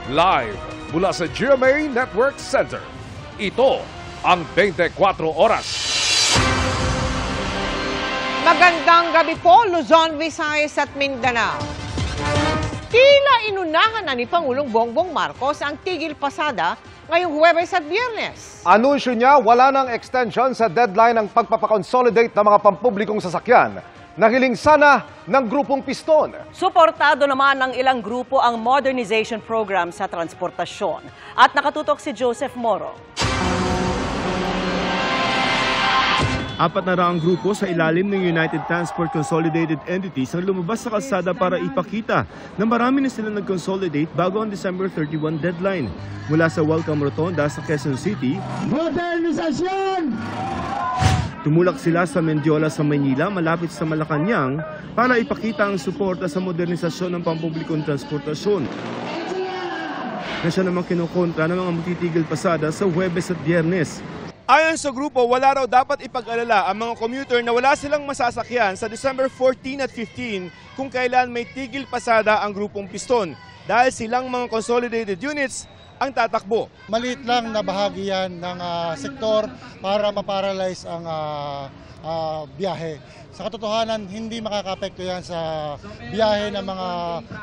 Live mula sa GMA Network Center. Ito ang 24 Oras. Magandang gabi po, Luzon, Visayas at Mindanao. Tila inunahan na ni Pangulong Bongbong Marcos ang tigil pasada ngayong Huwebes at Biyernes. Anunsyo niya wala ng extension sa deadline ng pagpapakonsolidate ng mga pampublikong sasakyan na hiling sana ng grupong Piston. Suportado naman ng ilang grupo ang modernization program sa transportasyon. At nakatutok si Joseph Moro. Apat na raang grupo sa ilalim ng United Transport Consolidated Entities ang lumabas sa kalsada para ipakita na marami na sila nag-consolidate bago ang December 31 deadline. Mula sa Welcome Rotonda sa Quezon City, modernisasyon! Tumulak sila sa Mendiola sa Maynila malapit sa Malacanang para ipakita ang suporta sa modernisasyon ng pampublikong transportasyon. Na siya namang kinukontra ng mga magtitigil pasada sa Huwebes at Biyernes. Ayon sa grupo, wala raw dapat ipag-alala ang mga commuter na wala silang masasakyan sa December 14 at 15 kung kailan may tigil pasada ang grupong Piston dahil silang mga consolidated units ang tatakbo. Maliit lang na bahagi yan ng sektor para maparalyze ang biyahe. Sa katotohanan, hindi makakapekto yan sa biyahe ng mga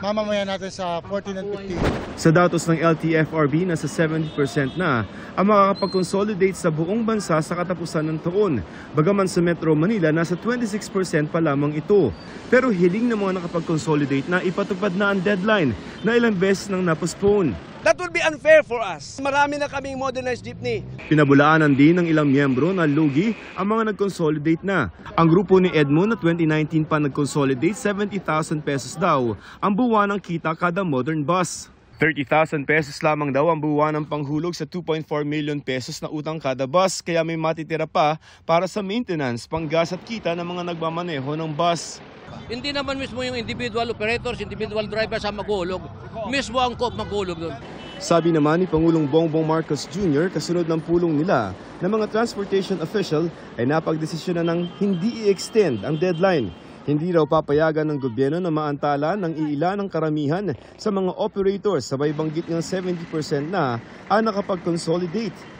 mamamayan natin sa 14 and 15. Sa datos ng LTFRB, nasa 70% na ang makakapag-consolidate sa buong bansa sa katapusan ng taon. Bagaman sa Metro Manila, nasa 26% pa lamang ito. Pero hiling ng mga nakapag-consolidate na ipatupad na ang deadline na ilang beses nang napostpone. That would be unfair for us. Marami na kaming modernized jeepney. Pinabulaanan din ng ilang miyembro na lugi ang mga nag-consolidate na. Ang grupo ni Edmond na 2019 pa nag-consolidate, 70,000 pesos daw ang buwan ng kita kada modern bus. 30,000 pesos lamang daw ang buwan ng panghulog sa 2.4 million pesos na utang kada bus, kaya may matitira pa para sa maintenance, panggas at kita ng mga nagmamaneho ng bus. Hindi naman mismo yung individual operators, individual drivers ang maghulog. Mismo ang coop maghulog doon. Sabi naman ni Pangulong Bongbong Marcos Jr. kasunod ng pulong nila na mga transportation official ay napagdesisyon na ng hindi i-extend ang deadline. Hindi raw papayagan ng gobyerno na maantala ng iilan ng karamihan sa mga operators, sabay banggit ng 70% na ang nakapag-consolidate.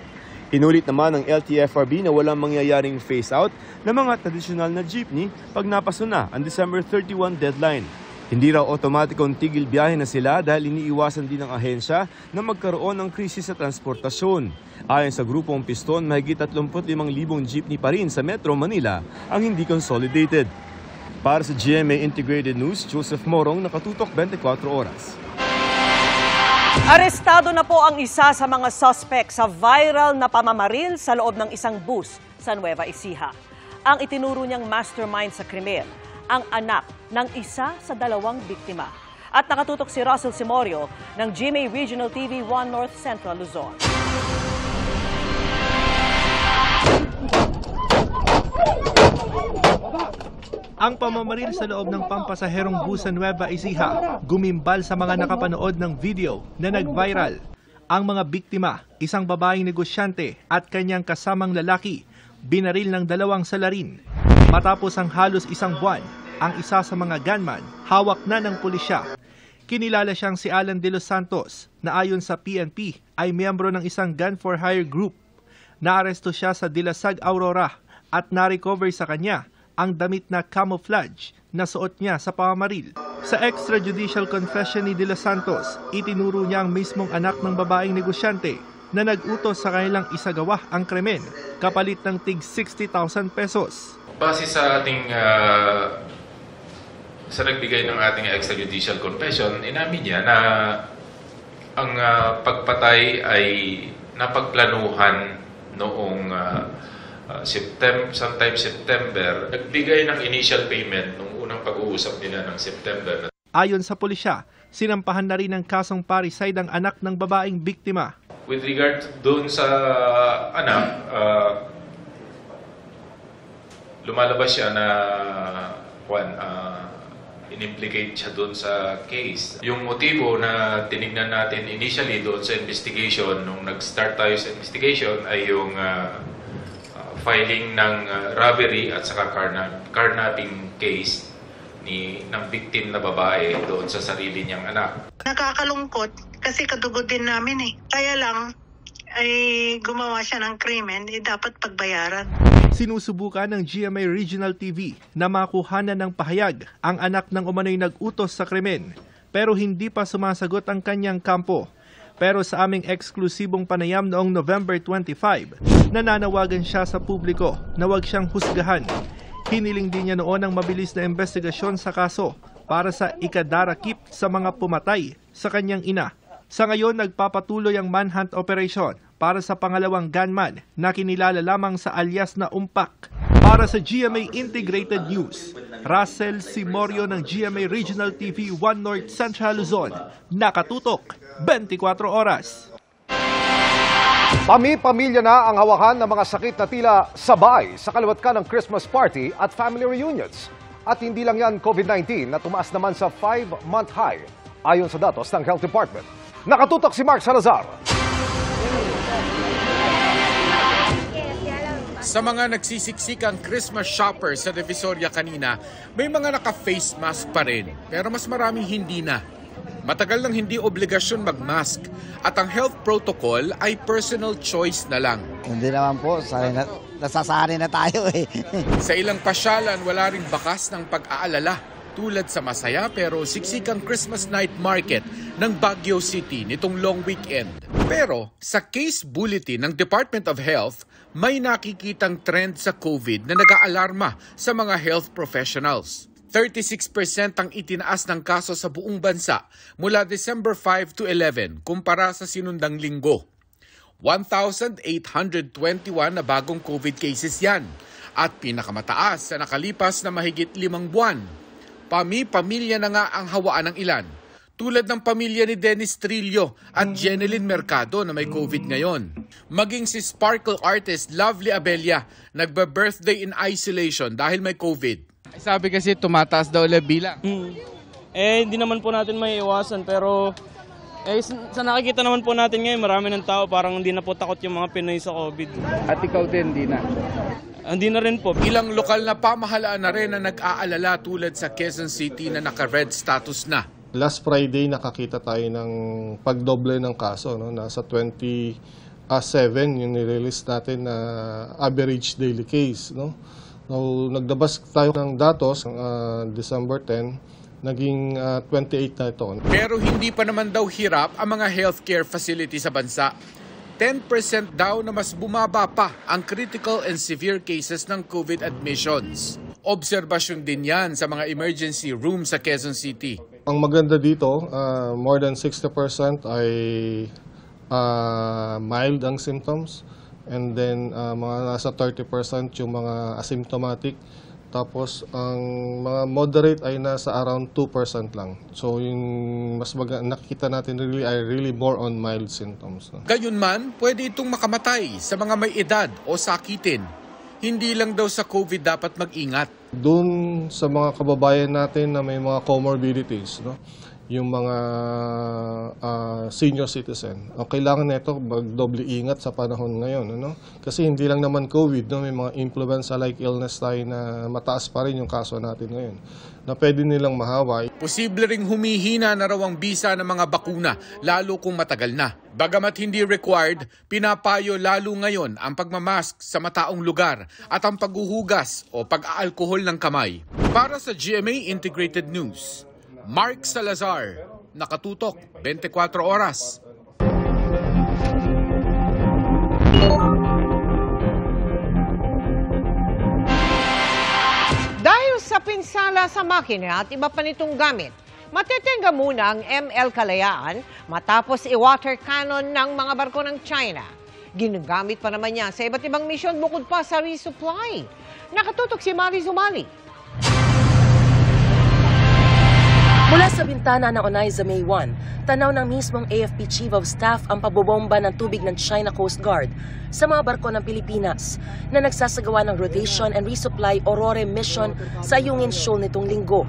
Inulit naman ng LTFRB na walang mangyayaring phase-out ng mga tradisyonal na jeepney pag napaso na ang December 31 deadline. Hindi raw otomatikong tigil biyahe na sila dahil iniiwasan din ng ahensya na magkaroon ng krisis sa transportasyon. Ayon sa grupong Piston, mahigit 35,000 jeepney pa rin sa Metro Manila ang hindi consolidated. Para sa GMA Integrated News, Joseph Morong, nakatutok 24 Oras. Arestado na po ang isa sa mga suspect sa viral na pamamaril sa loob ng isang bus sa Nueva Ecija. Ang itinuro niyang mastermind sa krimen, ang anak ng isa sa dalawang biktima. At nakatutok si Russell Simorio ng GMA Regional TV 1 North Central Luzon. Ang pamamaril sa loob ng pampasaherong bus sa Nueva Ecija gumimbal sa mga nakapanood ng video na nag-viral. Ang mga biktima, isang babaeng negosyante at kanyang kasamang lalaki, binaril ng 2 salarin. Matapos ang halos isang buwan, ang isa sa mga gunman hawak na ng pulisya. Kinilala siyang si Alan De Los Santos na ayon sa PNP ay miyembro ng isang gun for hire group. Naaresto siya sa Dilasag, Aurora at na-recover sa kanya ang damit na camouflage na suot niya sa pamamaril. Sa extrajudicial confession ni De Los Santos, itinuro niya ang mismong anak ng babaeng negosyante na nag-utos sa kanilang isagawa ang krimen, kapalit ng tig 60,000 pesos. Base sa ating sa nagbigay ng ating extrajudicial confession, inamin niya na ang pagpatay ay napagplanuhan noong sometime September. Nagbigay ng initial payment nung unang pag-uusap nila ng September. Ayon sa pulisya, sinampahan na rin ng kasong parricide ang anak ng babaeng biktima. With regard doon sa anak, lumalabas siya na in-implicate siya doon sa case. Yung motibo na tinignan natin initially doon sa investigation, nung nag-start tayo sa investigation, ay yung filing ng robbery at saka carnapping case ng victim na babae doon sa sarili niyang anak. Nakakalungkot Kasi kadugo din namin eh. Kaya lang, ay gumawa siya ng krimen, dapat pagbayaran. Sinusubukan ng GMA Regional TV na makuhanan ng pahayag ang anak ng umano'y nag-utos sa krimen, pero hindi pa sumasagot ang kanyang kampo. Pero sa aming eksklusibong panayam noong November 25, nananawagan siya sa publiko na huwag siyang husgahan. Hiniling din niya noon ang mabilis na investigasyon sa kaso para sa ikadarakip sa mga pumatay sa kanyang ina. Sa ngayon, nagpapatuloy ang manhunt operation para sa pangalawang gunman na kinilala lamang sa alias na Umpak. Para sa GMA Integrated News, Russell Simorio ng GMA Regional TV 1 North Central Luzon, nakatutok 24 oras. Pamilya na ang hawakan ng mga sakit na tila sabay sa kaliwat ka ng Christmas party at family reunions. At hindi lang yan COVID-19 na tumaas naman sa 5-month high ayon sa datos ng Health Department. Nakatutok si Mark Salazar. Sa mga nagsisiksikang Christmas shoppers sa Divisoria kanina, may mga naka-face mask pa rin, pero mas maraming hindi na. Matagal nang hindi obligasyon mag-mask at ang health protocol ay personal choice na lang. Hindi naman po, nasasanay na tayo eh. Sa ilang pasyalan, wala ring bakas ng pag-aalala tulad sa masaya pero siksikang Christmas night market ng Baguio City nitong long weekend. Pero sa case bulletin ng Department of Health, may nakikitang trend sa COVID na nag-aalarma sa mga health professionals. 36% ang itinaas ng kaso sa buong bansa mula December 5 to 11 kumpara sa sinundang linggo. 1,821 na bagong COVID cases yan at pinakamataas sa nakalipas na mahigit 5 buwan. Pamilya na nga ang hawaan ng ilan. Tulad ng pamilya ni Dennis Trillo at Jeneline Mercado na may COVID ngayon. Maging si sparkle artist Lovely Abella nagba-birthday in isolation dahil may COVID. Sabi kasi tumataas daw ulit bilang. Hindi naman po natin may iwasan pero sa nakikita naman po natin ngayon marami ng tao parang hindi na po takot yung mga Pinoy sa COVID. At ikaw din, hindi na? Hindi na rin po. Ilang lokal na pamahalaan na rin na nag-aalala tulad sa Quezon City na naka-red status na. Last Friday nakakita tayo ng pagdoble ng kaso, no? Nasa 27 yung nirelease natin na average daily case, no? So, nagdabas tayo ng datos December 10, naging 28 na ito. Pero hindi pa naman daw hirap ang mga healthcare facility sa bansa. 10% daw na mas bumaba pa ang critical and severe cases ng COVID admissions. Obserbasyon din yan sa mga emergency room sa Quezon City. Ang maganda dito, more than 60% ay mild ang symptoms. And then mga nasa 30% yung mga asymptomatic. Tapos ang mga moderate ay nasa around 2% lang. So yung mas nakikita natin really more on mild symptoms. No? Gayunman, pwede itong makamatay sa mga may edad o sakitin. Hindi lang daw sa COVID dapat mag-ingat. Doon sa mga kababayan natin na may mga comorbidities, no? Yung mga senior citizen. Kailangan nito magdoble ingat sa panahon ngayon, ano? Kasi hindi lang naman COVID, no? May mga influenza-like illness tayo na mataas pa rin yung kaso natin ngayon na pwede nilang mahawa. Posible ring humihina na raw ang bisa ng mga bakuna, lalo kung matagal na. Bagamat hindi required, pinapayo lalo ngayon ang pagmamask sa mataong lugar at ang paghuhugas o pag-aalkohol ng kamay. Para sa GMA Integrated News, Mark Salazar, nakatutok 24 oras. Dahil sa pinsala sa makina at iba pa nitong gamit, matetenga muna ang ML Kalayaan matapos i-water cannon ng mga barko ng China. Ginagamit pa naman niya sa iba't ibang misyon bukod pa sa resupply. Nakatutok si Mari Zumali. Mula sa bintana ng Onaiza May 1, tanaw ng mismong AFP Chief of Staff ang pabobomba ng tubig ng China Coast Guard sa mga barko ng Pilipinas na nagsasagawa ng rotation and resupply Aurora mission sa Ayungin Shoal nitong linggo.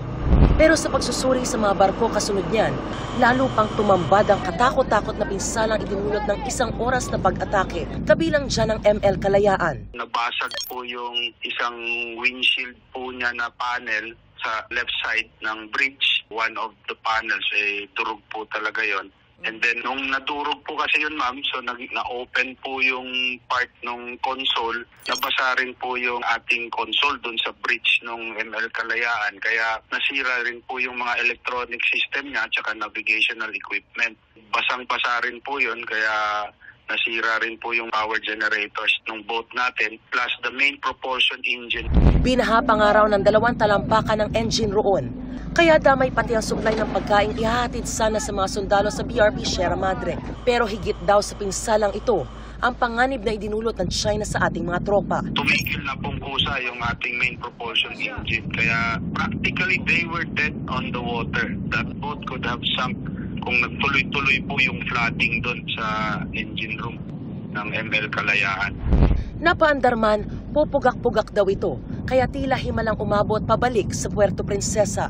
Pero sa pagsusuri sa mga barko kasunod niyan, lalo pang tumambad ang katakot-takot na pinsalang idinulot ng 1 oras na pag-atake, kabilang dyan ang ML Kalayaan. Nabasag po yung isang windshield po niya na panel sa left side ng bridge. One of the panels, durog po talaga yon. And then, nung nadurog po kasi yun, ma'am, so na-open po yung part ng console, nabasa rin po yung ating console dun sa bridge ng ML Kalayaan. Kaya nasira rin po yung mga electronic system niya at saka navigational equipment. Basang-basa rin po yun, kaya nasira rin po yung power generators ng boat natin, plus the main propulsion engine. Binaha pa nga raw ng 2 talampakan ng engine roon. Kaya damay pati ang supply ng pagkain ihahatid sana sa mga sundalo sa BRP Sierra Madre. Pero higit daw sa pinsalang ito, ang panganib na idinulot ng China sa ating mga tropa. Tumigil na pong kusa yung ating main propulsion engine. Kaya practically they were dead on the water. That boat could have sunk kung nagtuloy-tuloy po yung flooding doon sa engine room ng ML Kalayaan. Napaandar man, pupugak-pugak daw ito, kaya tila himalang umabot pabalik sa Puerto Princesa.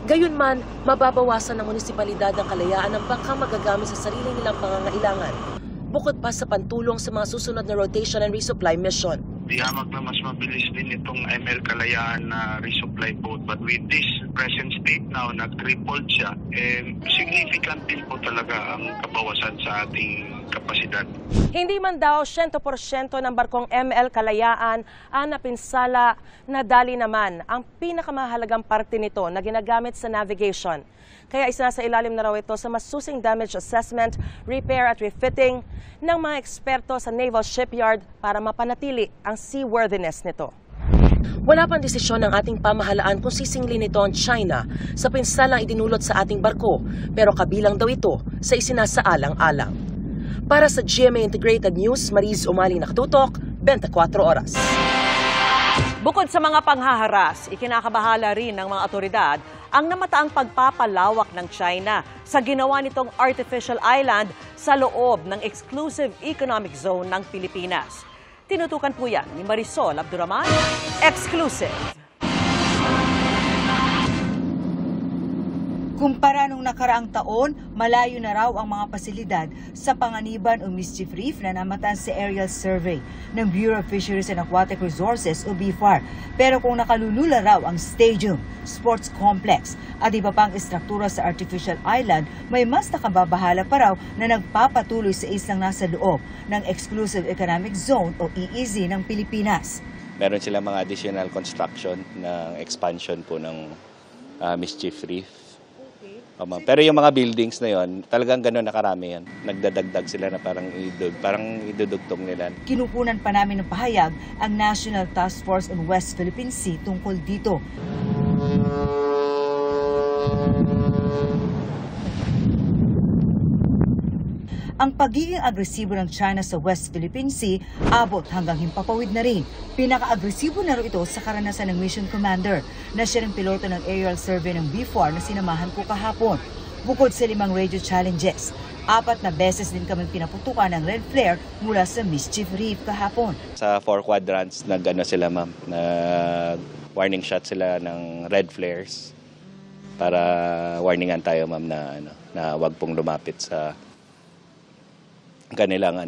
Gayunman, mababawasan ng munisipalidad ng Kalayaan ang bangkang magagamit sa sarili nilang pangangailangan. Bukod pa sa pantulong sa mga susunod na rotation and resupply mission. Dihamag na mas mabilis din itong ML Kalayaan na resupply boat. But with this present state now, nag-tripled siya, significant din po talaga ang kabawasan sa ating kapasidad. Hindi man daw 100% ng barkong ML Kalayaan ang napinsala, nadali naman ang pinakamahalagang parte nito na ginagamit sa navigation. Kaya isinasailalim na raw ito sa masusing damage assessment, repair at refitting ng mga eksperto sa Naval Shipyard para mapanatili ang seaworthiness nito. Wala pang desisyon ng ating pamahalaan kung sisingilin nito ang China sa pinsalang idinulot sa ating barko, pero kabilang daw ito sa isinasaalang-alang. Para sa GMA Integrated News, Mariz Umali nakatutok, 24 oras. Bukod sa mga panghaharas, ikinakabahala rin ng mga otoridad ang namataang pagpapalawak ng China sa ginawa nitong artificial island sa loob ng exclusive economic zone ng Pilipinas. Tinutukan po yan ni Marisol Abduraman, exclusive. Kumpara nung nakaraang taon, malayo na raw ang mga pasilidad sa Panganiban o Mischief Reef na namatan sa aerial survey ng Bureau of Fisheries and Aquatic Resources o BFAR. Pero kung nakalulula raw ang stadium, sports complex at iba pang istruktura sa artificial island, may mas nakababahala pa raw na nagpapatuloy sa islang nasa loob ng Exclusive Economic Zone o EEZ ng Pilipinas. Meron silang mga additional construction ng expansion po ng Mischief Reef. Pero yung mga buildings na yon, talagang gano'n na karami yan. Nagdadagdag sila na parang idudugtong nila. Kinukunan pa namin ng pahayag ang National Task Force on West Philippine Sea tungkol dito. Ang pagiging agresibo ng China sa West Philippine Sea abot hanggang himpapawid na rin. Pinaka-agresibo na rin ito sa karanasan ng Mission Commander na siya ring piloto ng aerial survey ng BFAR na sinamahan ko kahapon. Bukod sa 5 radio challenges, 4 na beses din kami pinaputukan ng red flare mula sa Mischief Reef kahapon. Sa 4 quadrants, sila ma'am, warning shot sila ng red flares para warningan tayo ma'am na wag pong lumapit sa kanilang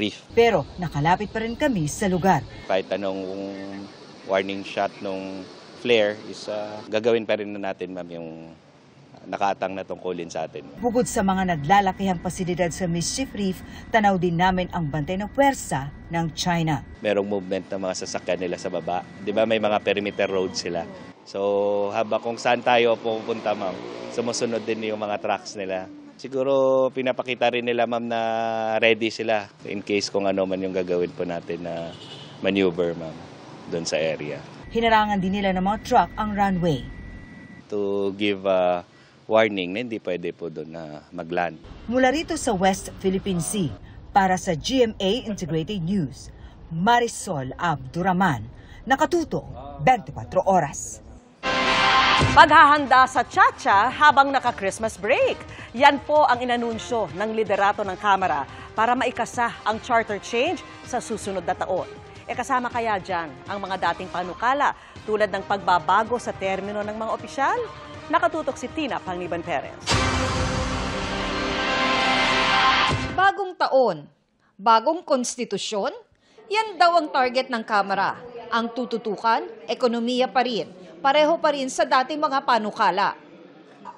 reef. Pero nakalapit pa rin kami sa lugar. Kahit anong warning shot nung flare is gagawin pa rin natin ma'am yung nakaatang na tungkulin sa atin. Bukod sa mga naglalakihang pasilidad sa Mischief Reef, tanaw din namin ang bantay ng puwersa ng China. Merong movement ng mga sasakyan nila sa baba. Di ba may mga perimeter road sila? So haba kung saan tayo pupunta ma'am, sumusunod din yung mga trucks nila. Siguro pinapakita rin nila ma'am na ready sila in case kung ano man yung gagawin po natin na maneuver ma'am doon sa area. Hinarangan din nila ng mga truck ang runway. To give a warning na hindi pwede po doon na mag-land. Mula rito sa West Philippine Sea, para sa GMA Integrated News, Marisol Abduraman, nakatuto 24 oras. Paghahanda sa Chacha habang naka-Christmas break. Yan po ang inanunsyo ng liderato ng Kamara para maikasa ang charter change sa susunod na taon. Kasama kaya dyan ang mga dating panukala tulad ng pagbabago sa termino ng mga opisyal? Nakatutok si Tina Panganiban Perez. Bagong taon, bagong konstitusyon, yan daw ang target ng Kamara. Ang tututukan, ekonomiya pa rin. Pareho pa rin sa dating mga panukala.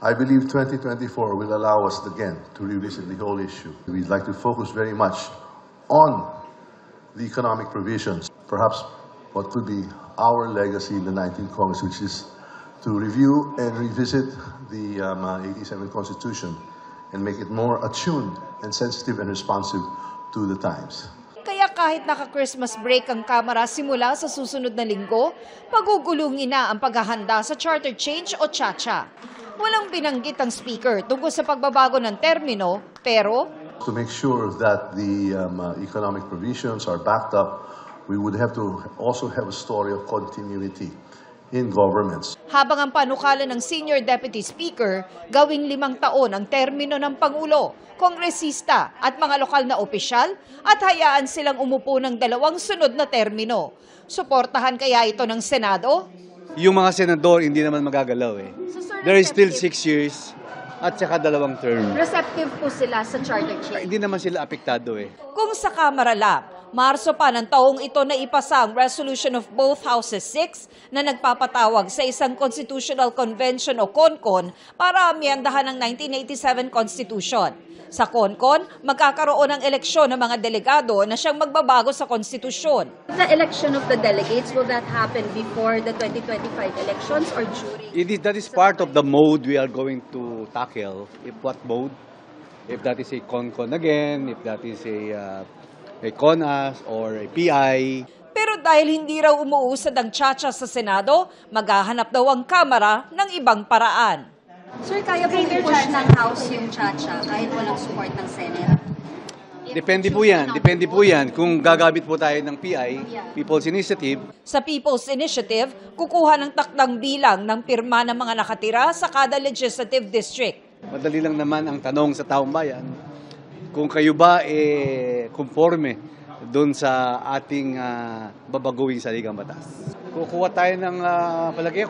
I believe 2024 will allow us again to revisit the whole issue. We'd like to focus very much on the economic provisions, perhaps what could be our legacy in the 19th Congress, which is to review and revisit the 87 Constitution and make it more attuned and sensitive and responsive to the times. Kaya kahit naka-Christmas break ang Kamara simula sa susunod na linggo, pagugulungin na ang paghahanda sa charter change o CHA-CHA. Walang binanggit ang speaker tungkol sa pagbabago ng termino, pero to make sure that the economic provisions are backed up, we would have to also have a story of continuity in governments. habang ang panukala ng Senior Deputy Speaker, gawing 5 taon ang termino ng Pangulo, kongresista at mga lokal na opisyal at hayaan silang umupo ng 2 sunod na termino. Suportahan kaya ito ng Senado? Yung mga senador hindi naman magagalaw eh. There is still 6 years at saka 2 term. Receptive po sila sa charter change? Hindi naman sila apektado eh. Kung sa Kamara lang, Marso pa ng taong ito na ipasa ang resolution of both Houses 6 na nagpapatawag sa isang Constitutional Convention o CONCON para amyendahan ang 1987 Constitution. Sa CONCON, magkakaroon ng eleksyon ng mga delegado na siyang magbabago sa konstitusyon. The election of the delegates, will that happen before the 2025 elections or during? That is part of the mode we are going to tackle. If what mode? If that is a CONCON again, if that is a CONAS or a PI. Pero dahil hindi raw umuusad ang CHA-CHA sa Senado, maghahanap daw ang Kamara ng ibang paraan. Sir, kaya po i-push ng House yung CHA-CHA kahit walang support ng Senate? Depende po yan. Depende po yan kung gagamit po tayo ng PI, People's Initiative. Sa People's Initiative, kukuha ng takdang bilang ng pirma ng mga nakatira sa kada legislative district. Madali lang naman ang tanong sa taong bayan, kung kayo ba conforme doon sa ating babaguing saligang batas. Kukuha tayo ng palagay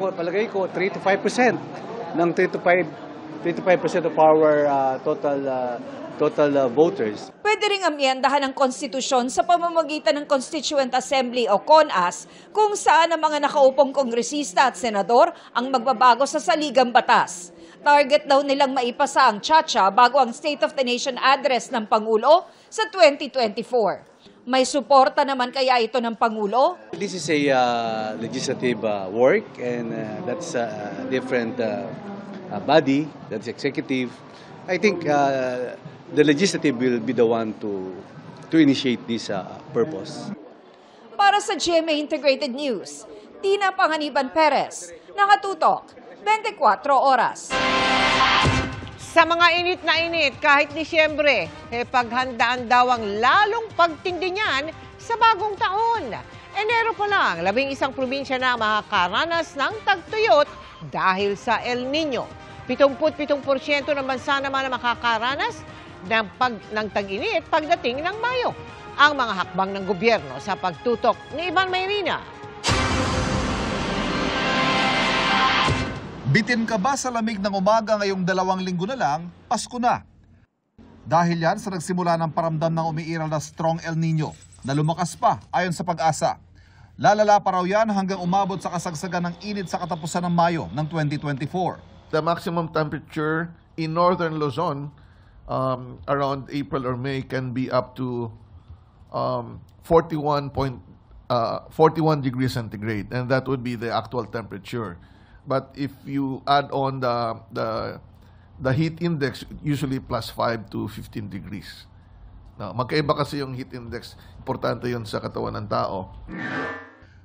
ko 3 to 5% ng 3 to 5% of our total voters. Pwede ring amyendahan ang konstitusyon sa pamamagitan ng Constituent Assembly o CONAS kung saan ang mga nakaupong kongresista at senador ang magbabago sa saligang batas. Target daw nilang maipasa ang CHA-CHA bago ang State of the Nation address ng Pangulo sa 2024. May suporta naman kaya ito ng Pangulo? This is a legislative work and that's a different body, that's executive. I think the legislative will be the one to initiate this purpose. Para sa GMA Integrated News, Tina Panganiban Perez, nakatutok 24 oras. Sa mga init na init, kahit Disyembre, paghandaan daw ang lalong pagtindi niyan sa bagong taon. Enero pa lang, 11 probinsya na makakaranas ng tagtuyot dahil sa El Nino. 77% ng bansa naman na makakaranas ng tag-init pagdating ng Mayo. Ang mga hakbang ng gobyerno sa pagtutok ni Ivan Mayrina. Bitin ka ba sa lamig ng umaga ngayong 2 linggo na lang, Pasko na? Dahil yan sa nagsimula ng paramdam ng umiiral na strong El Nino na lumakas pa ayon sa Pag-asa. Lalala pa raw yan hanggang umabot sa kasagsagan ng init sa katapusan ng Mayo ng 2024. The maximum temperature in northern Luzon around April or May can be up to 41 degrees centigrade, and that would be the actual temperature. But if you add on the heat index, usually +5 to 15 degrees. Now, magkaiba kasi yung heat index, importante yun sa katawan ng tao.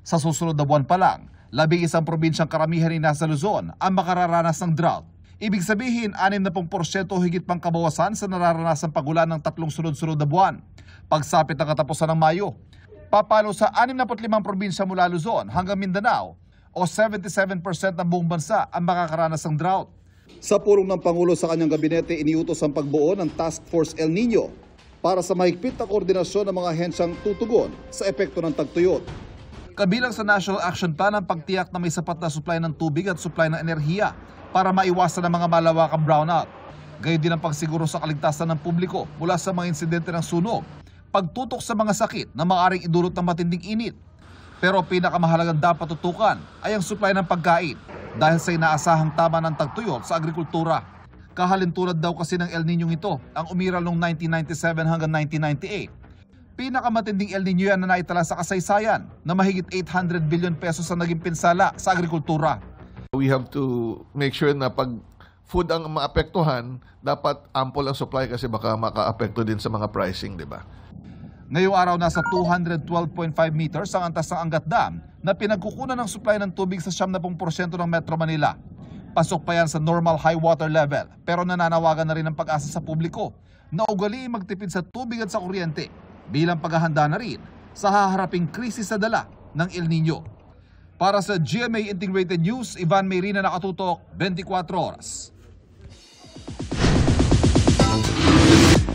Sa susunod na buwan pa lang, 11 probinsyang karamihan ni nasa Luzon ang makararanas ng drought. Ibig sabihin, 60% higit pang kabawasan sa nararanasang pagulan ng 3 sunod-sunod na buwan. Pagsapit ng katapusan ng Mayo, papalo sa 65 probinsya mula Luzon hanggang Mindanao, o 77% ng buong bansa ang makakaranas ng drought. Sa pulong ng Pangulo sa kanyang gabinete, iniutos ang pagbuo ng Task Force El Nino para sa mahigpit na koordinasyon ng mga ahensyang tutugon sa epekto ng tagtuyot. Kabilang sa National Action Plan ang pagtiyak na may sapat na supply ng tubig at supply ng enerhiya para maiwasan ang mga malawakang brownout. Gayon din ang pagsiguro sa kaligtasan ng publiko mula sa mga insidente ng sunog, pagtutok sa mga sakit na maaaring idulot ng matinding init. Pero pinakamahalagang dapat tutukan ay ang supply ng pagkain. dahil sa inaasahang tama ng tagtuyot sa agrikultura. Kahalintulad daw kasi ng El Niño ito ang umiral noong 1997 hanggang 1998. Pinakamatinding El Niño yan na naitala sa kasaysayan na mahigit 800 billion pesos ang naging pinsala sa agrikultura. We have to make sure na pag food ang maapektuhan, dapat ample ang supply kasi baka maka-apekto din sa mga pricing, di ba? Ngayong araw nasa 212.5 meters ang antas ng Angat Dam na pinagkukunan ng supply ng tubig sa 70% ng Metro Manila. Pasok pa yan sa normal high water level pero nananawagan na rin ang pag-asa sa publiko na ugaliing magtipid sa tubig at sa kuryente bilang paghahanda na rin sa haharaping krisis sa dala ng El Niño. Para sa GMA Integrated News, Ivan Mayrina, nakatutok 24 oras.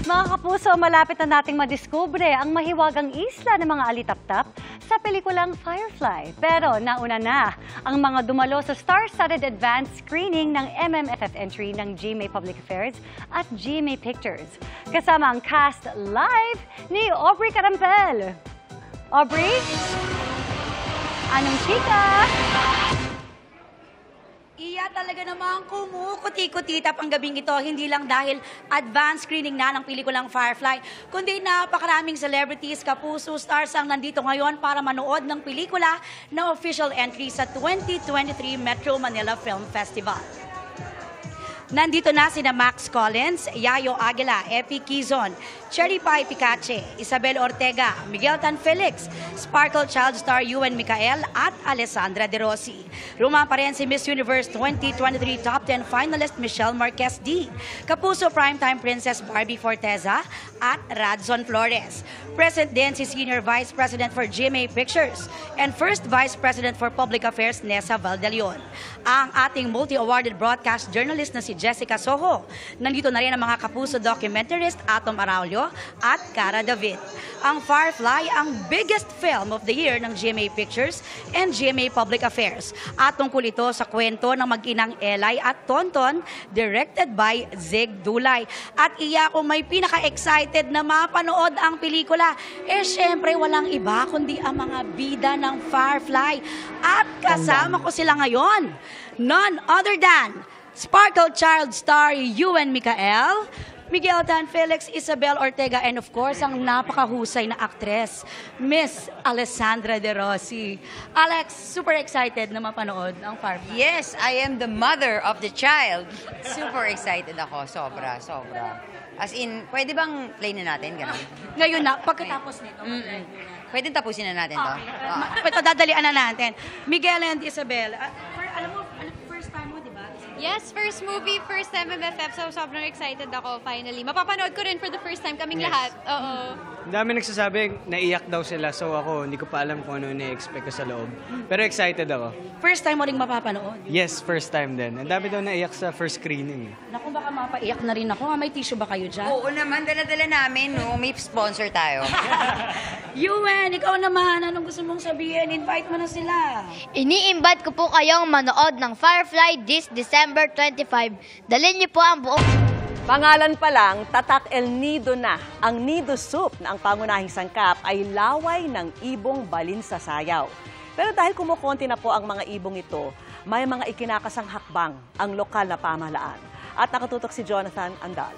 Mga kapuso, malapit na nating madiskubre ang mahiwagang isla ng mga alitaptap sa pelikulang Firefly. Pero nauna na ang mga dumalo sa star-studded advanced screening ng MMFF entry ng GMA Public Affairs at GMA Pictures. Kasama ang cast live ni Aubrey Carampel. Aubrey? Anong chika? Iya, talaga namang kumukuti-kutitap ang gabing ito, hindi lang dahil advanced screening na ng pelikulang Firefly, kundi napakaraming celebrities, kapuso, stars ang nandito ngayon para manood ng pelikula na official entry sa 2023 Metro Manila Film Festival. Nandito na sina Max Collins, Yayo Aguila, Epi Quizon, Cherry Pie Picache, Isabel Ortega, Miguel Tan Felix, Sparkle Child star Ewan Micael at Alessandra De Rossi. Rumampa rin si Miss Universe 2023 Top 10 finalist Michelle Marquez D, Kapuso Primetime Princess Barbie Forteza at Radzon Flores. Present din si Senior Vice President for GMA Pictures and First Vice President for Public Affairs Nessa Valdelion. Ang ating multi-awarded broadcast journalist na si Jessica Soho. Nandito na rin ang mga kapuso documentarist Atom Araulio at Cara David. Ang Firefly ang biggest film of the year ng GMA Pictures and GMA Public Affairs. At tungkol ito sa kwento ng mag-inang Elay at Tonton, directed by Zig Dulay. At iya kung may pinaka-excited na mapanood ang pelikula, syempre walang iba kundi ang mga bida ng Firefly. At kasama ko sila ngayon, none other than Sparkle Child star Ewan Micael, Miguel Tan Felix, Isabel Ortega, and of course, ang napakahusay na aktres, Miss Alessandra De Rossi. Alex, super excited na mapanood ang Firefly. Yes, I am the mother of the child. Super excited ako, sobra. As in, pwede bang play na natin? Ganun? Ngayon na, pagkatapos nito. Pwede tapusin na natin to? Dadalian na natin. Miguel and Isabel, alam mo, first time mo, di ba? Yes, first movie, first time MFF, so sobrang excited ako finally. Mapapanood ko rin for the first time kaming lahat. Oo. Ang dami nagsasabi, naiyak daw sila, so ako, hindi ko pa alam kung ano na-expect ko sa loob. Pero excited ako. First time mo rin mapapanood? Yes, first time din. Ang dami daw naiyak sa first screening. Naku, baka mapaiyak na rin ako. May tissue ba kayo dyan? Oo naman, dala-dala namin, no? May sponsor tayo. Ewan, ikaw naman, anong gusto mong sabihin? Invite mo na sila. Ini-invite ko po kayong manood ng Firefly this December 25. Dalhin niyo po ang buong... Pangalan pa lang, tatak El Nido na. Ang Nido Soup na ang pangunahing sangkap ay laway ng ibong balin sa sayaw. Pero dahil kumukonti na po ang mga ibong ito, may mga ikinakasang hakbang ang lokal na pamahalaan. At nakatutok si Jonathan Andal.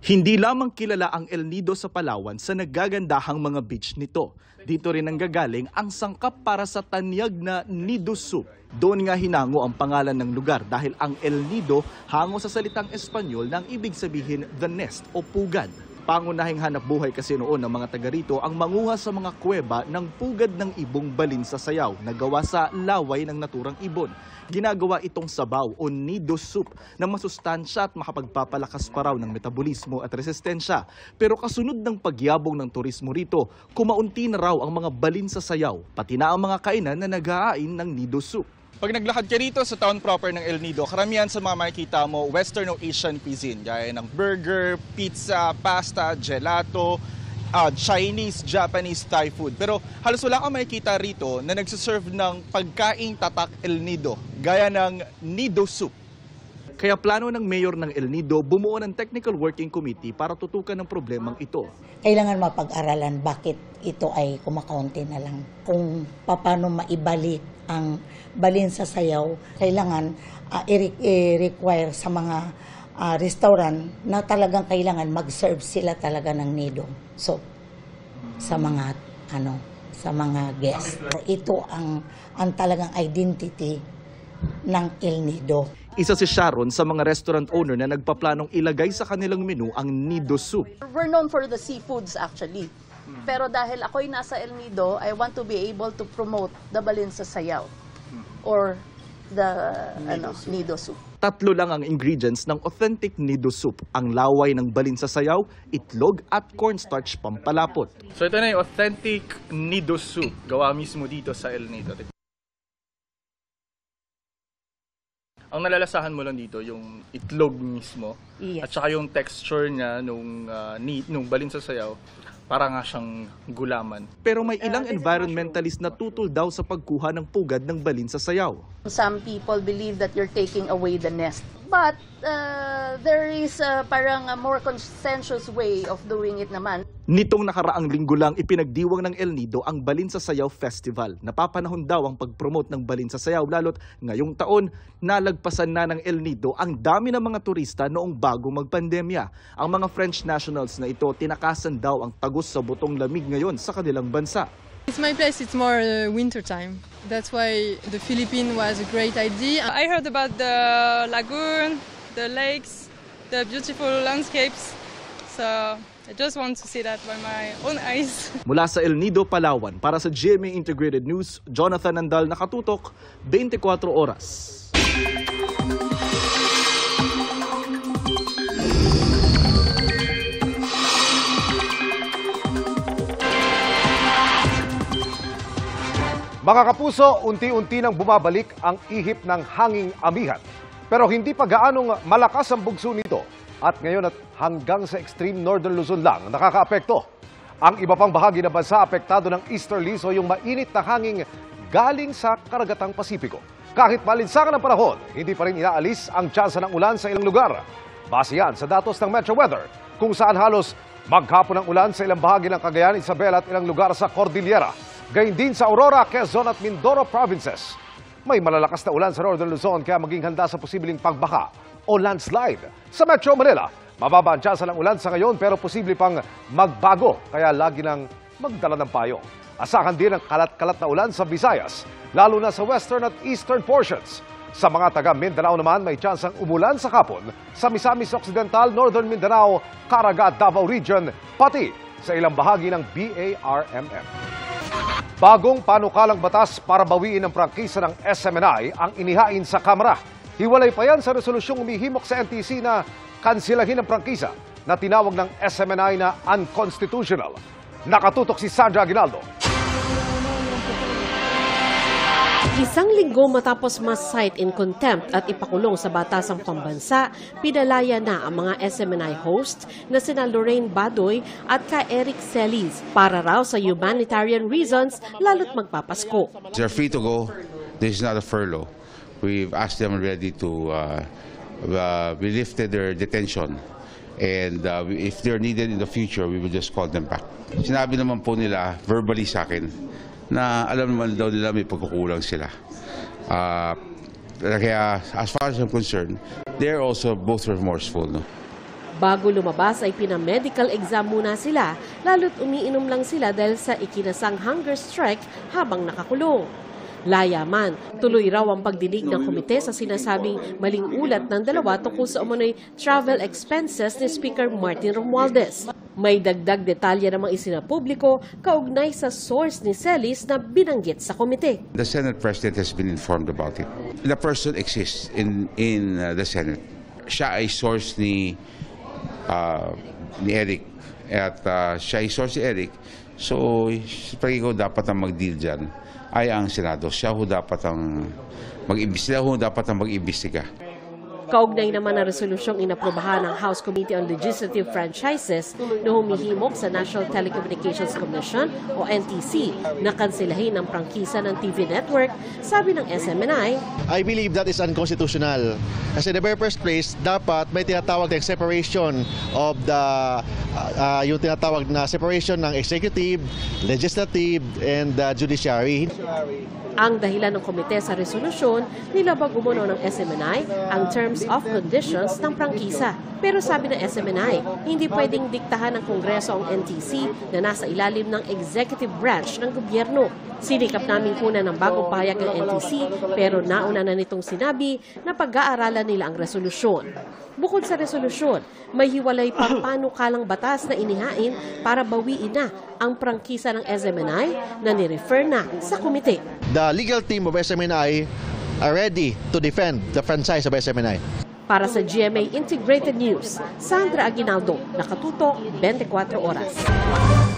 Hindi lamang kilala ang El Nido sa Palawan sa nagagandahang mga beach nito. Dito rin nanggagaling ang sangkap para sa tanyag na Nido Soup. Doon nga hinango ang pangalan ng lugar dahil ang El Nido hango sa salitang Espanyol na ang ibig sabihin the nest o pugad. Pangunahing hanap buhay kasi noon ng mga taga rito ang manguha sa mga kuweba ng pugad ng ibong balin sa sayaw na gawa sa laway ng naturang ibon. Ginagawa itong sabaw o Nido Soup na masustansya at makapagpapalakas pa raw ng metabolismo at resistensya. Pero kasunod ng pagyabong ng turismo rito, kumaunti na raw ang mga balin sa sayaw, pati na ang mga kainan na nag-aain ng Nido Soup. Pag naglakad ka rito sa town proper ng El Nido, karamihan sa mga makikita mo Western o Asian cuisine, gaya ng burger, pizza, pasta, gelato, Chinese, Japanese, Thai food. Pero halos wala kang makikita rito na nagsiserve ng pagkaing tatak El Nido, gaya ng Nido Soup. Kaya plano ng mayor ng El Nido bumuo ng technical working committee para tutukan ng problemang ito. Kailangan mapag-aralan bakit ito ay kumakaunti na lang. Kung paano maibalik ang balin sa sayaw, kailangan i-require sa mga restaurant na talagang kailangan mag-serve sila talaga ng nido soup sa mga guests. Ito ang talagang identity ng El Nido. Isa si Sharon sa mga restaurant owner na nagpaplanong ilagay sa kanilang menu ang nido soup. We're known for the seafoods actually. Pero dahil ako'y nasa El Nido, I want to be able to promote the balin sa sayaw or the nido soup. 3 lang ang ingredients ng authentic nido soup. Ang laway ng balin sa sayaw, itlog at cornstarch pampalapot. So ito na yung authentic nido soup. Gawa mismo dito sa El Nido. Ang nalalasahan mo lang dito, yung itlog mismo. Yes. At saka yung texture niya nung balin sa sayaw, para nga siyang gulaman. Pero may ilang environmentalist na tutol daw sa pagkuha ng pugad ng balin sa sayaw. Some people believe that you're taking away the nest. But there is parang a more consensuous way of doing it naman. Nitong nakaraang linggo lang ipinagdiwang ng El Nido ang Balin sa Sayaw Festival. Napapanahon daw ang pag-promote ng Balin sa Sayaw lalo't ngayong taon nalagpasan na ng El Nido ang dami ng mga turista noong bago magpandemya. Ang mga French nationals na ito tinakasan daw ang tagos sa butong lamig ngayon sa kanilang bansa. It's my place, it's more winter time. That's why the Philippines was a great idea. I heard about the lagoon, the lakes, the beautiful landscapes. So I just want to see that by my own eyes. Mula sa El Nido, Palawan, para sa GMA Integrated News, Jonathan Nandal, nakatutok, 24 oras. Mga kapuso, unti-unti nang bumabalik ang ihip ng hanging amihan. Pero hindi pa gaanong malakas ang bugso nito. At ngayon at hanggang sa extreme northern Luzon lang nakakaapekto. Ang iba pang bahagi ng bansa apektado ng easterlies o yung mainit na hanging galing sa karagatang Pasipiko. Kahit malinsangan ang panahon, hindi pa rin inaalis ang tsansa ng ulan sa ilang lugar. Base yan sa datos ng Metro Weather, kung saan halos maghapon ang ulan sa ilang bahagi ng Cagayan, Isabela at ilang lugar sa Cordillera. Gayun din sa Aurora, Quezon at Mindoro provinces. May malalakas na ulan sa Northern Luzon kaya maging handa sa posibleng pagbaha o landslide. Sa Metro Manila, mababa ang tsansa ng ulan sa ngayon pero posible pang magbago kaya lagi nang magdala ng payong. Asahan din ang kalat-kalat na ulan sa Visayas, lalo na sa western at eastern portions. Sa mga taga Mindanao naman, may tsansang umulan sa hapon sa Misamis Occidental, Northern Mindanao, Caraga, Davao Region, pati sa ilang bahagi ng BARMM. Bagong panukalang batas para bawiin ang prangkisa ng SMNI ang inihain sa Kamara. Hiwalay pa yan sa resolusyong umihimok sa NTC na kansilahin ang prangkisa na tinawag ng SMNI na unconstitutional. Nakatutok si Sandra Aguinaldo. Isang linggo matapos ma-cite in contempt at ipakulong sa batasang pambansa, pinalaya na ang mga SMNI hosts na sina Lorraine Badoy at ka Eric Celis para raw sa humanitarian reasons lalo't magpapasko. They're free to go. This is not a furlough. We've asked them already to we lifted their detention. And if they're needed in the future, we will just call them back. Sinabi naman po nila verbally sa akin na alam naman daw nila may pagkukulang sila. Kaya as far as I'm concerned, they're also both remorseful. No? Bago lumabas ay pinamedical exam muna sila, lalo't umiinom lang sila dahil sa ikinasang hunger strike habang nakakulong. Layaman, tuloy raw ang pagdinig ng komite sa sinasabing maling ulat ng dalawa tungkol sa umano'y travel expenses ni Speaker Martin Romualdez. May dagdag detalye namang isinapubliko kaugnay sa source ni Celis na binanggit sa komite. The Senate President has been informed about it. The person exists in the Senate. Siya ay source ni Eric at siya ay source ni Eric. So, pag ikaw dapat ang mag-deal dyan, ay ang Senado. Siya ho dapat ang mag-imbestiga. Kaugnay naman ang resolusyong inaprubahan ng House Committee on Legislative Franchises na humihimok sa National Telecommunications Commission o NTC na kansilahin ang prangkisa ng TV network, sabi ng SMNI. I believe that is unconstitutional. Kasi in the very first place, dapat may tinatawag na separation of the yung tinatawag na separation ng executive, legislative, and judiciary. Ang dahilan ng komite sa resolusyon, nilabag umuno ng SMNI ang terms of conditions ng prangkisa. Pero sabi ng SMNI, hindi pwedeng diktahan ng Kongreso ang NTC na nasa ilalim ng executive branch ng gobyerno. Sinikap namin kuna ng bagong pahayag ng NTC pero nauna na nitong sinabi na pag-aaralan nila ang resolusyon. Bukod sa resolusyon, may hiwalay pang panukalang batas na inihain para bawiin na ang prangkisa ng SMNI na nirefer na sa komite. The legal team of SMNI are ready to defend the franchise of SMNI. Para sa GMA Integrated News, Sandra Aguinaldo, nakatutok 24 oras.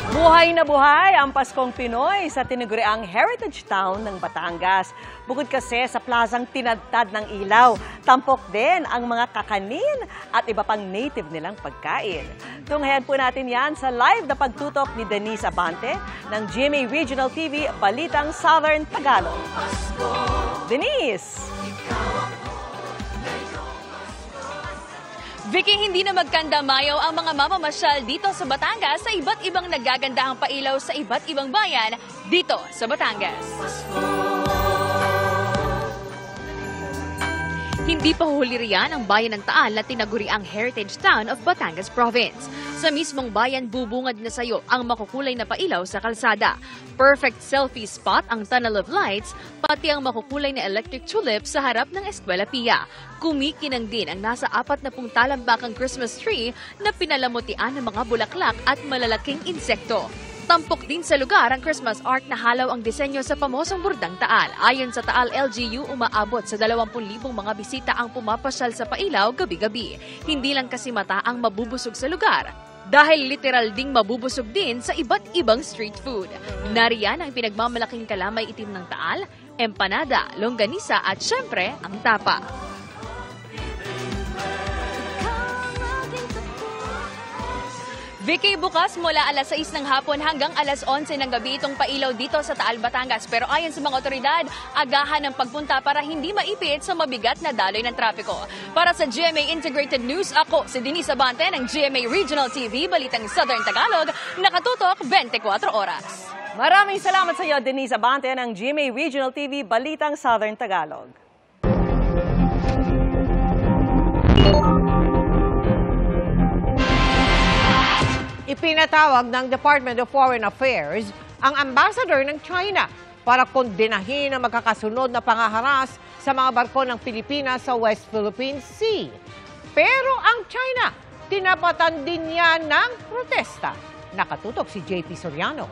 Buhay na buhay ang Paskong Pinoy sa tinaguriang Heritage Town ng Batangas. Bukod kasi sa plazang tinadtad ng ilaw, tampok din ang mga kakanin at iba pang native nilang pagkain. Tunghayan po natin yan sa live na pagtutok ni Denise Abante ng GMA Regional TV Balitang Southern Tagalog. Denise! Vicky, hindi na magkandamayaw ang mga mamamasyal dito sa Batangas sa iba't ibang nagagandahang pailaw sa iba't ibang bayan dito sa Batangas. Hindi pa huli riyan ang bayan ng Taal na tinaguriang Heritage Town of Batangas Province. Sa mismong bayan, bubungad na sayo ang makukulay na pailaw sa kalsada. Perfect selfie spot ang Tunnel of Lights, pati ang makukulay na electric tulip sa harap ng Eskwela Pia. Kumikinang din ang nasa 40 talambakang Christmas tree na pinalamutian ng mga bulaklak at malalaking insekto. Tampok din sa lugar ang Christmas art na halaw ang disenyo sa pamosong Burdang Taal. Ayon sa Taal LGU, umaabot sa 20,000 mga bisita ang pumapasyal sa pailaw gabi-gabi. Hindi lang kasi mata ang mabubusog sa lugar, dahil literal ding mabubusog din sa iba't ibang street food. Nariyan ang pinagmamalaking kalamay itim ng Taal, empanada, longganisa at syempre ang tapa. Vicky, bukas mula alas 6 ng hapon hanggang alas 11 ng gabi itong pailaw dito sa Taal, Batangas. Pero ayon sa mga otoridad, agahan ang pagpunta para hindi maipit sa mabigat na daloy ng trapiko. Para sa GMA Integrated News, ako si Denise Abante ng GMA Regional TV, Balitang Southern Tagalog, nakatutok 24 oras. Maraming salamat sa iyo, Denise Abante ng GMA Regional TV, Balitang Southern Tagalog. Ipinatawag ng Department of Foreign Affairs ang ambassador ng China para kondenahin ang magkakasunod na pangaharas sa mga barko ng Pilipinas sa West Philippine Sea. Pero ang China, tinapatan din niya ng protesta. Nakatutok si JP Soriano.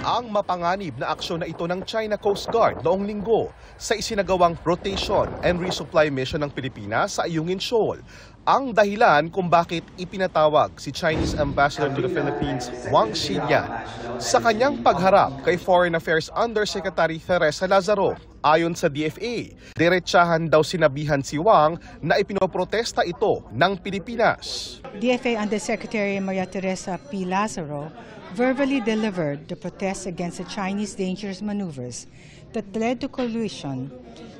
Ang mapanganib na aksyon na ito ng China Coast Guard noong linggo sa isinagawang rotation and resupply mission ng Pilipinas sa Ayungin Shoal. Ang dahilan kung bakit ipinatawag si Chinese Ambassador to the Philippines, Wang Xilian, sa kanyang pagharap kay Foreign Affairs Undersecretary Teresa Lazaro. Ayon sa DFA, diretsahan daw sinabihan si Wang na ipinoprotesta ito ng Pilipinas. DFA Undersecretary Maria Teresa P. Lazaro verbally delivered the protests against the Chinese dangerous maneuvers that led to collusion,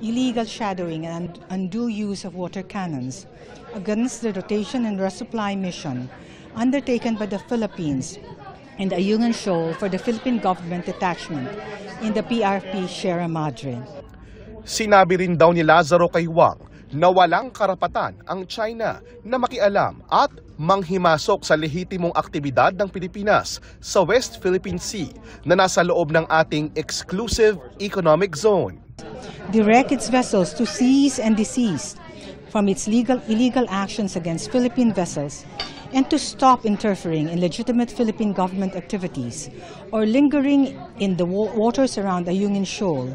illegal shadowing, and undue use of water cannons against the rotation and resupply mission undertaken by the Philippines and the Ayungin Shoal for the Philippine government detachment in the PRP Sierra Madre. Sinabi rin daw ni Lazaro kay Wang na walang karapatan ang China na makialam at manghimasok sa lehitimong aktibidad ng Pilipinas sa West Philippine Sea na nasa loob ng ating exclusive economic zone. Direct its vessels to cease and desist from its illegal actions against Philippine vessels and to stop interfering in legitimate Philippine government activities or lingering in the waters around Ayungin Shoal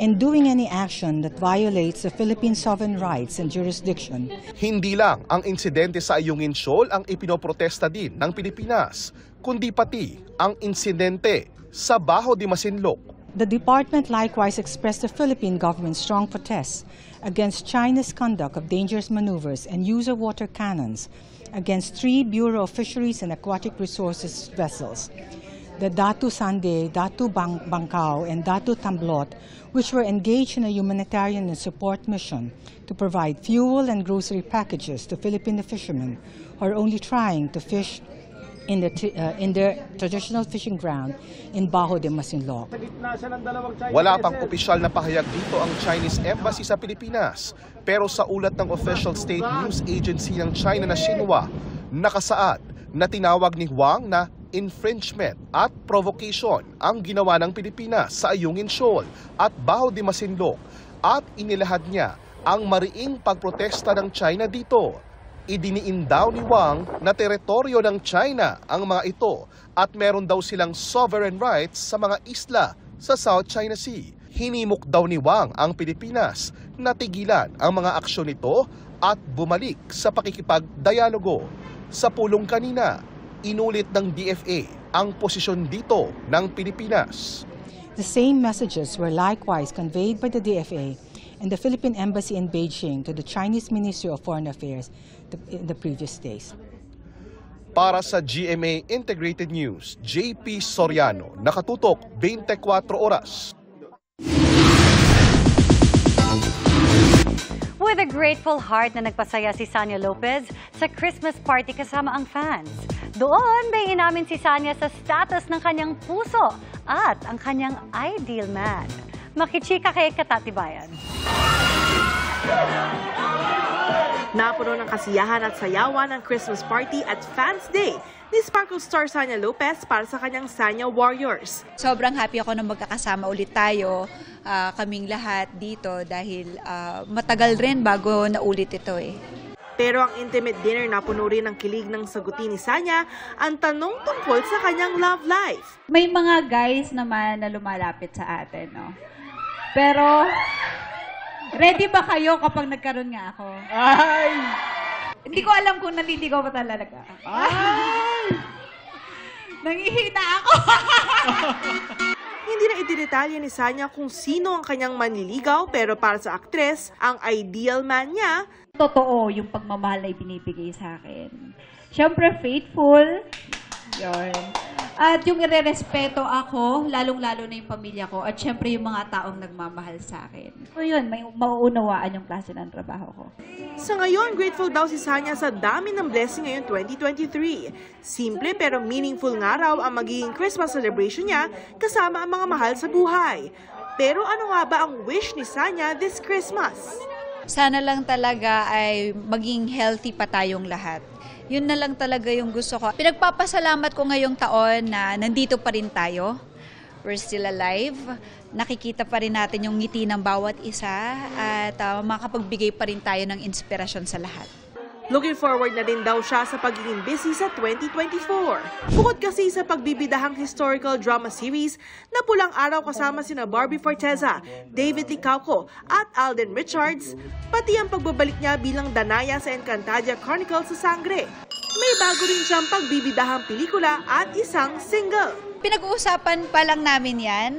and doing any action that violates the Philippine sovereign rights and jurisdiction. Hindi lang ang insidente sa Ayungin Shoal ang ipinoprotesta din ng Pilipinas, kundi pati ang insidente sa Baho de Masinloc. The department likewise expressed the Philippine government's strong protests against China's conduct of dangerous maneuvers and use of water cannons against 3 Bureau of Fisheries and Aquatic Resources vessels, the Datu Sande, Datu Bangkao, and Datu Tamblot, which were engaged in a humanitarian and support mission to provide fuel and grocery packages to Filipino fishermen who are only trying to fish in their traditional fishing ground in Bajo de Masinloc. Wala pang opisyal na pahayag dito ang Chinese Embassy sa Pilipinas. Pero sa ulat ng official state news agency ng China na Xinhua, nakasaad na tinawag ni Huang na infringement at provocation ang ginawa ng Pilipinas sa Ayungin Shoal at Bajo de Masinloc at inilahad niya ang mariing pagprotesta ng China dito. Idiniin daw ni Wang na teritoryo ng China ang mga ito at meron daw silang sovereign rights sa mga isla sa South China Sea. Hinimok daw ni Wang ang Pilipinas na tigilan ang mga aksyon nito at bumalik sa pakikipagdialogo. Sa pulong kanina, inulit ng DFA ang posisyon dito ng Pilipinas. The same messages were likewise conveyed by the DFA and the Philippine Embassy in Beijing to the Chinese Ministry of Foreign Affairs in the previous days. Para sa GMA Integrated News, JP Soriano, nakatutok 24 oras. With a grateful heart na nagpasaya si Sanya Lopez sa Christmas party kasama ang fans. Doon may inamin si Sanya sa status ng kanyang puso at ang kanyang ideal man. Makichika kay Katatibayan. Napuno ng kasiyahan at sayawan ng Christmas party at Fans Day ni Sparkle star Sanya Lopez para sa kanyang Sanya Warriors. Sobrang happy ako na magkakasama ulit tayo, kaming lahat dito dahil matagal rin bago naulit ito eh. Pero ang intimate dinner na puno rin ng kilig ng sagutin ni Sanya ang tanong tungkol sa kanyang love life. May mga guys naman na lumalapit sa atin, no? Pero ready ba kayo kapag nagkaroon nga ako? Ay! Hindi ko alam kung naliligaw ba talaga. Ay! Nangihina ako! Hindi na ididetalye ni Sanya kung sino ang kanyang manliligaw, pero para sa aktres, ang ideal man niya, totoo yung pagmamahal na ibinibigay sa akin. Siyempre, faithful. Yun. At yung irerespeto ako, lalong-lalo na yung pamilya ko, at syempre yung mga taong nagmamahal sa akin. So yun, may mauunawaan yung klase ng trabaho ko. Sa ngayon, grateful daw si Sanya sa dami ng blessing ngayon 2023. Simple pero meaningful nga raw ang magiging Christmas celebration niya kasama ang mga mahal sa buhay. Pero ano nga ba ang wish ni Sanya this Christmas? Sana lang talaga ay maging healthy pa tayong lahat. Yun na lang talaga yung gusto ko. Pinagpapasalamat ko ngayong taon na nandito pa rin tayo. We're still alive. Nakikita pa rin natin yung ngiti ng bawat isa at makapagbigay pa rin tayo ng inspirasyon sa lahat. Looking forward na din daw siya sa pagiging busy sa 2024. Bukod kasi sa pagbibidahang historical drama series na Pulang Araw kasama sina Barbie Forteza, David Licauco at Alden Richards, pati ang pagbabalik niya bilang Danaya sa Encantadia Chronicles sa Sangre. May bago rin siyang pagbibidahang pelikula at isang single. Pinag-uusapan pa lang namin yan.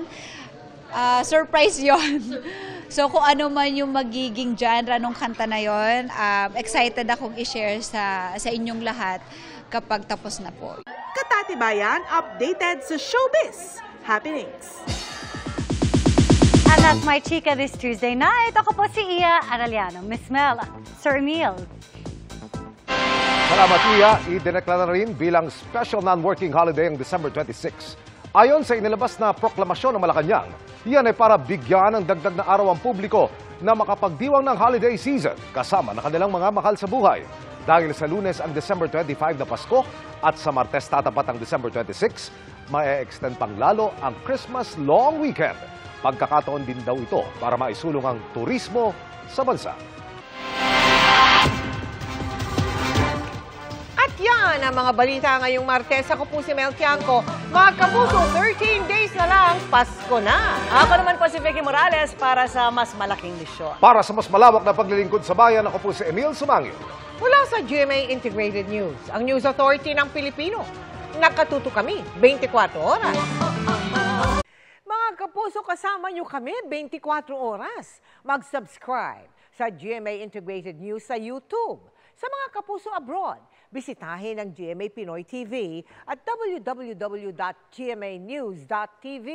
Surprise yon. So kung ano man yung magiging genre ng kanta na yon, excited akong i-share sa inyong lahat kapag tapos na po. Katatibayan, updated sa showbiz happenings. And that's my chika this Tuesday night. Ako po si Iya Araliano. Miss Mel, Sir Emil. Salamat, Iya. Idineklara rin bilang special non-working holiday ang December 26. Ayon sa inilabas na proklamasyon ng Malacanang, yan ay para bigyan ng dagdag na araw ang publiko na makapagdiwang ng holiday season kasama na kanilang mga mahal sa buhay. Dahil sa Lunes ang December 25 na Pasko at sa Martes tatapat ang December 26, ma-extend pang lalo ang Christmas long weekend. Pagkakataon din daw ito para maisulong ang turismo sa bansa. Yan ang mga balita ngayong Martes. Ako po si Mel Tiangco. Mga kapuso, 13 days na lang, Pasko na. Ako naman po si Vicky Morales para sa mas malaking misyon. Para sa mas malawak na paglilingkod sa bayan, ako po si Emil Sumangil. Mula sa GMA Integrated News, ang News Authority ng Pilipino. Nakatuto kami 24 oras. Mga kapuso, kapuso, kasama nyo kami 24 oras. Mag-subscribe sa GMA Integrated News sa YouTube. Sa mga kapuso abroad, bisitahin ang GMA Pinoy TV at www.gmanews.tv.